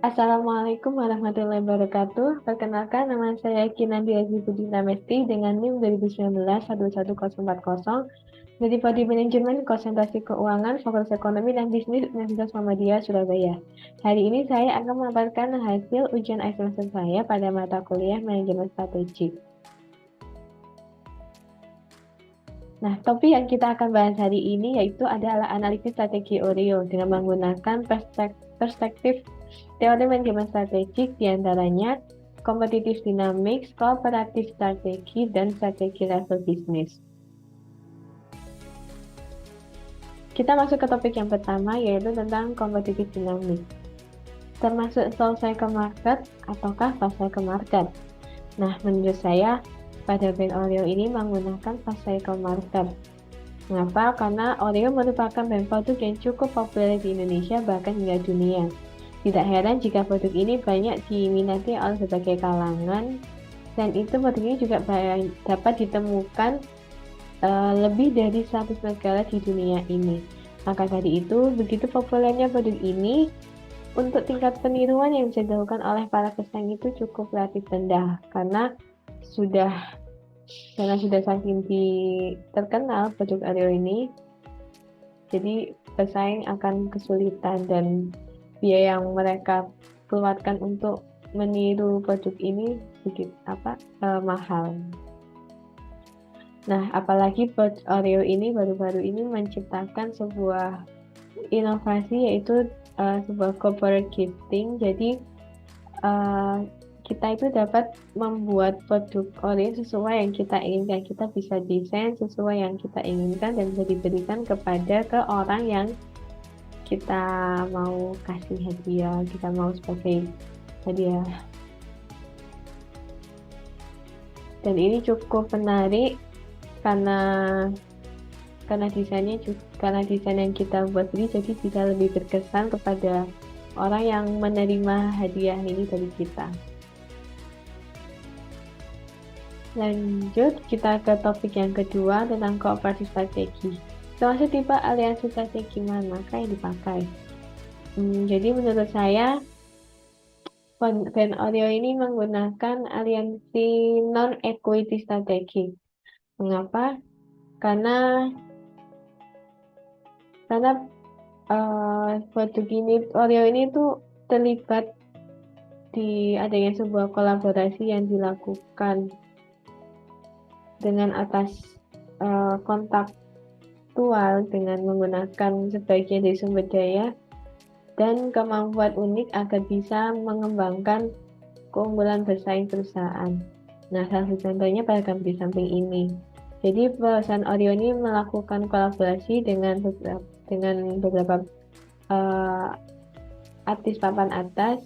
Assalamualaikum warahmatullahi wabarakatuh. Perkenalkan, nama saya Kinandia Zibudina Mesti dengan NIM 2019-11040 dari Prodi Manajemen Konsentrasi Keuangan Fakultas Ekonomi dan Bisnis Universitas Muhammadiyah Surabaya. Hari ini saya akan memaparkan hasil ujian akhir semester saya pada mata kuliah Manajemen Strategik. Nah, topik yang kita akan bahas hari ini yaitu adalah analisis strategi Oreo dengan menggunakan perspektif teori manajemen strategik, diantaranya competitive dynamics, kooperatif strategi, dan strategi level bisnis. Kita masuk ke topik yang pertama, yaitu tentang competitive dynamics. Termasuk sell cycle market ataukah fast cycle market? Nah, menurut saya, pada brand Oreo ini menggunakan fast cycle market. Mengapa? Karena Oreo merupakan brand produk yang cukup populer di Indonesia bahkan hingga dunia. Tidak heran jika produk ini banyak diminati oleh berbagai kalangan, dan itu produk ini juga dapat ditemukan lebih dari 100 negara di dunia ini. Maka dari itu, begitu populernya produk ini, untuk tingkat peniruan yang bisa dilakukan oleh para pesaing itu cukup relatif rendah, karena sudah saking terkenal produk Oreo ini, jadi pesaing akan kesulitan dan biaya yang mereka keluarkan untuk meniru produk ini mahal. Nah, apalagi Oreo ini baru-baru ini menciptakan sebuah inovasi, yaitu sebuah corporate gifting. Jadi kita itu dapat membuat produk Oreo sesuai yang kita inginkan. Kita bisa desain sesuai yang kita inginkan dan bisa diberikan ke orang yang kita mau kasih hadiah, kita mau sebagai hadiah. Dan ini cukup menarik karena desain yang kita buat ini jadi bisa lebih berkesan kepada orang yang menerima hadiah ini dari kita. Lanjut, kita ke topik yang kedua tentang kooperatif strategi. Termasuk tipe aliansi strategi manakah yang dipakai? Jadi menurut saya, brand Oreo ini menggunakan aliansi non-equity strategi. Mengapa? Karena produk ini, Oreo ini tuh terlibat di adanya sebuah kolaborasi yang dilakukan dengan atas kontaktual dengan menggunakan sebagian dari sumber daya dan kemampuan unik agar bisa mengembangkan keunggulan bersaing perusahaan. Nah, salah satu contohnya pada gambar di samping ini. Jadi perusahaan Oreo ini melakukan kolaborasi dengan beberapa artis papan atas,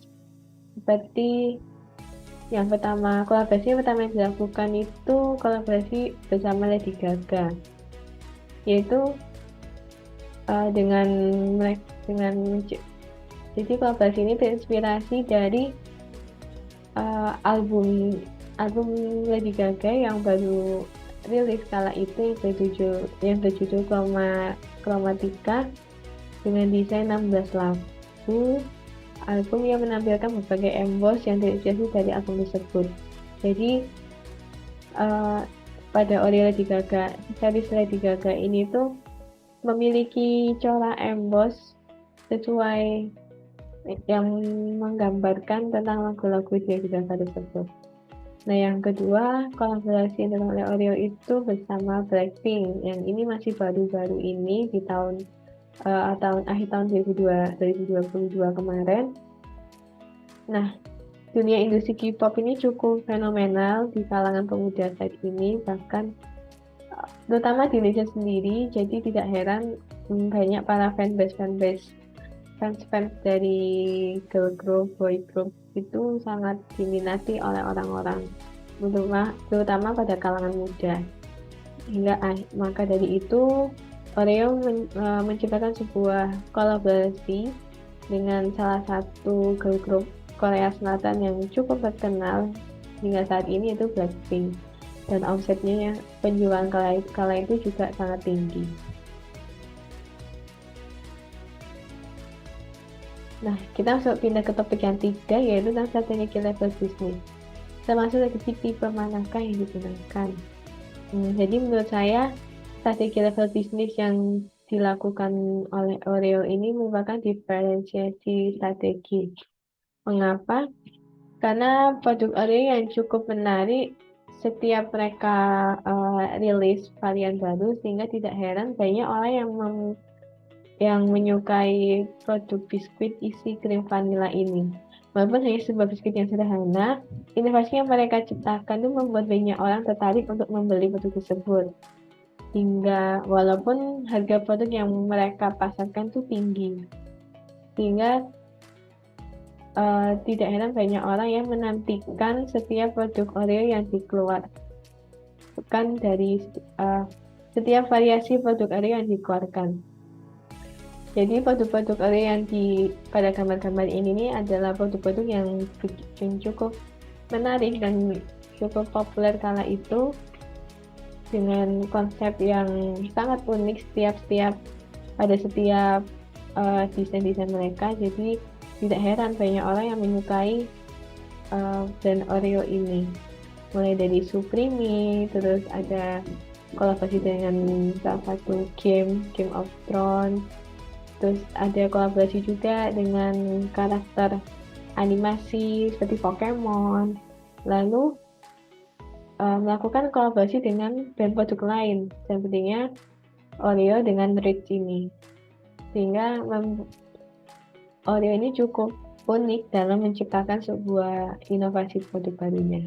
seperti yang pertama, kolaborasi yang pertama yang dilakukan itu kolaborasi bersama Lady Gaga, yaitu jadi kolaborasi ini terinspirasi dari album Lady Gaga yang baru rilis kala itu yang berjudul Chromatica dengan desain 16 lagu album yang menampilkan berbagai emboss yang terinspirasi dari album tersebut. Jadi pada Oreo Lady Gaga, series Lady Gaga ini tuh memiliki corak emboss sesuai yang menggambarkan tentang lagu-lagu Lady Gaga tersebut. Nah, yang kedua, kolaborasi yang dilakukan oleh Oreo itu bersama Blackpink. Yang ini masih baru-baru ini di akhir tahun 2022 kemarin. Nah, dunia industri K-pop ini cukup fenomenal di kalangan pemuda saat ini, bahkan terutama di Indonesia sendiri. Jadi tidak heran banyak para fans dari girl group, boy group itu sangat diminati oleh orang-orang, terutama pada kalangan muda. Maka dari itu, Oreo menciptakan sebuah kolaborasi dengan salah satu girl group Korea Selatan yang cukup terkenal hingga saat ini, yaitu Blackpink. Dan omsetnya penjualan kala itu juga sangat tinggi. Nah, kita langsung pindah ke topik yang tiga, yaitu tentang strategi level bisnis. Termasuk strategi tipe manakah yang digunakan. Jadi menurut saya, strategi level bisnis yang dilakukan oleh Oreo ini merupakan diferensiasi strategi. Mengapa? Karena produk Oreo yang cukup menarik, setiap mereka rilis varian baru, sehingga tidak heran banyak orang yang menyukai produk biskuit isi krim vanila ini. Walaupun hanya sebuah biskuit yang sederhana, inovasi yang mereka ciptakan itu membuat banyak orang tertarik untuk membeli produk tersebut. Hingga walaupun harga produk yang mereka pasarkan itu tinggi, sehingga tidak heran banyak orang yang menantikan setiap produk Oreo yang dikeluarkan dari setiap variasi produk Oreo yang dikeluarkan. Jadi produk-produk Oreo yang pada gambar-gambar ini adalah produk-produk yang cukup menarik dan cukup populer kala itu, dengan konsep yang sangat unik pada setiap desain-desain mereka. Jadi tidak heran banyak orang yang menyukai brand Oreo ini. Mulai dari Supreme, terus ada kolaborasi dengan salah satu Game of Thrones, terus ada kolaborasi juga dengan karakter animasi seperti Pokemon, lalu melakukan kolaborasi dengan brand produk lain, sepertinya Oreo dengan Ritz ini. Sehingga Oreo ini cukup unik dalam menciptakan sebuah inovasi produk barunya.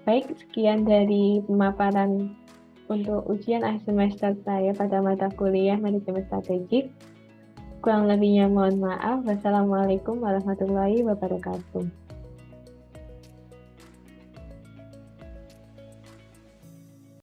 Baik, sekian dari pemaparan untuk ujian akhir semester saya pada mata kuliah manajemen strategik. Kurang lebihnya mohon maaf. Wassalamualaikum warahmatullahi wabarakatuh.